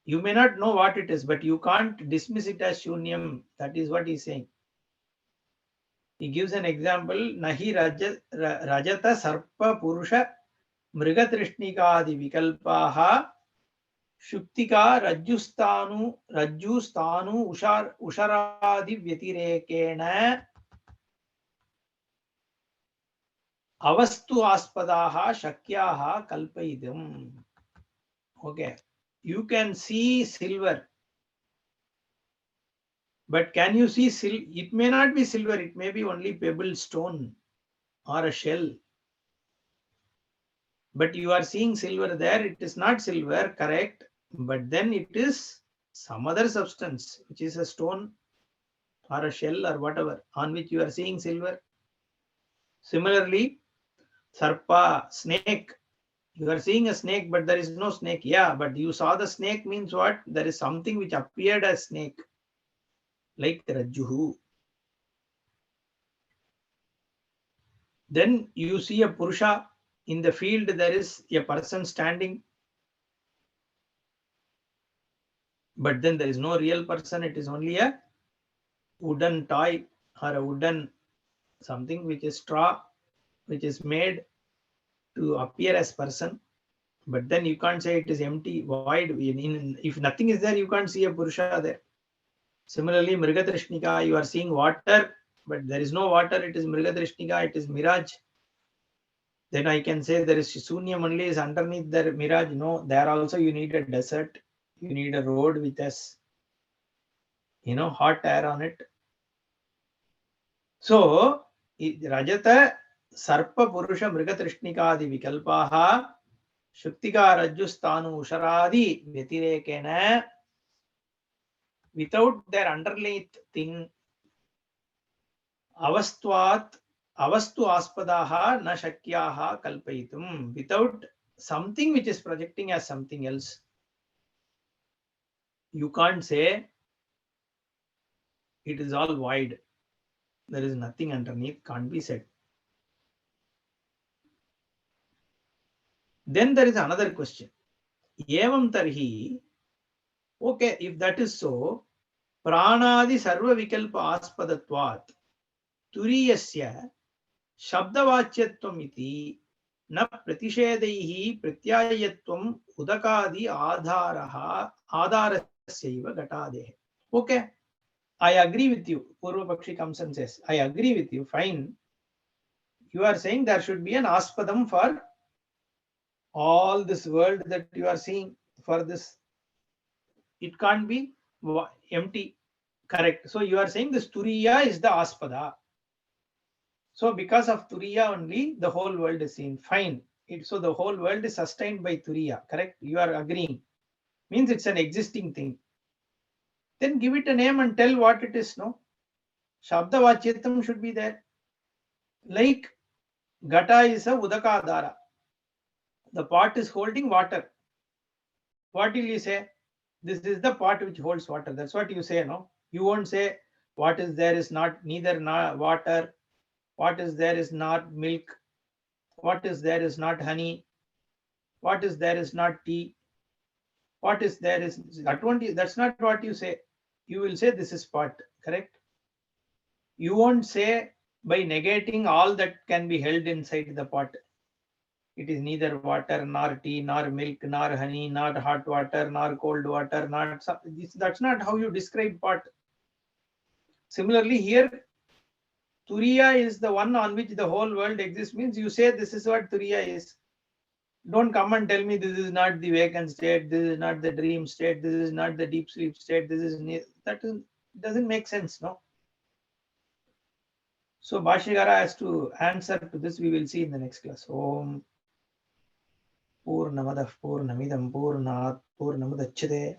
You may not know what it is, but you can't dismiss it as shunyam. That is what he's saying. He gives an example. Nahi rajata sarpa purusha mrigatrishnikadi vikalpaha shuktika rajjustanu usharadi vyatirekena avastu aspadaha shakyaha kalpaidam. Okay, you can see silver, but can you see silver? It may not be silver, it may be only pebble stone or a shell. But you are seeing silver there, it is not silver, correct, but then it is some other substance, which is a stone or a shell or whatever, on which you are seeing silver. Similarly, sarpa, snake, You are seeing a snake, but there is no snake. Yeah, but you saw the snake means what? There is something which appeared as snake, like Rajjuhu. Then you see a Purusha. In the field, there is a person standing. But then there is no real person. It is only a wooden toy or a wooden something which is straw, which is made to appear as person. But then you can't say it is empty, void. If nothing is there, you can't see a Purusha there. Similarly, Mrigatrishnika, you are seeing water, but there is no water. It is Mrigatrishnika, it is mirage. Then I can say there is Sunyam only is underneath the mirage. No, there also you need a desert. You need a road with us, hot air on it. So, Rajata, Sarpa, Purusha, Mrigatrishnikadi Vikalpaha, Shuktika, Rajustanu, Usharadi, Vyatirekena, without their underneath thing, Avastvat, Avastu Aspadaha, Na Shakyaha Kalpaitum, without something which is projecting as something else. You can't say it is all void. There is nothing underneath, can't be said. Then there is another question. Evam tarhi, okay, if that is so, pranadi sarva vikalpa aspadatvat, turiyasya shabdavachyatvam iti na pratishedehi pratyayatvam udakadi adharasyaiva gatadehe. Okay, I agree with you. Purva Pakshi comes and says, I agree with you, fine. You are saying there should be an aspadam for all this world that you are seeing, for this. It can't be empty. Correct. So you are saying this Turiya is the aspada. So because of Turiya only, the whole world is seen. Fine. So the whole world is sustained by Turiya. Correct. You are agreeing. Means it's an existing thing. Then give it a name and tell what it is. No. Shabda Vachyatam should be there. Like Gata is a Udakadara. The pot is holding water. What will you say? This is the pot which holds water. That's what you say, no? You won't say what is there is not neither water, what is there is not milk, what is there is not honey, what is there is not tea, what is there is that one. That's not what you say. You will say this is pot, correct? You won't say by negating all that can be held inside the pot. It is neither water, nor tea, nor milk, nor honey, not hot water, nor cold water, not. That's not how you describe pot. Similarly, here, Turiya is the one on which the whole world exists. Means you say this is what Turiya is. Don't come and tell me this is not the vacant state, this is not the dream state, this is not the deep sleep state, that doesn't make sense, no? So Bhashyakara has to answer to this. We will see in the next class. Om Purnamadah Purnamidam Purnat Purnamadachyate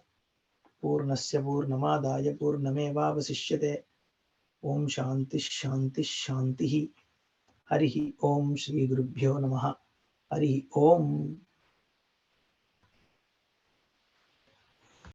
Purnasya Purnamadaya Purnamevavasishyate. Om Shanti Shanti Shanti. Harihi Om Shri Gurubhyo Namaha. Harihi Om.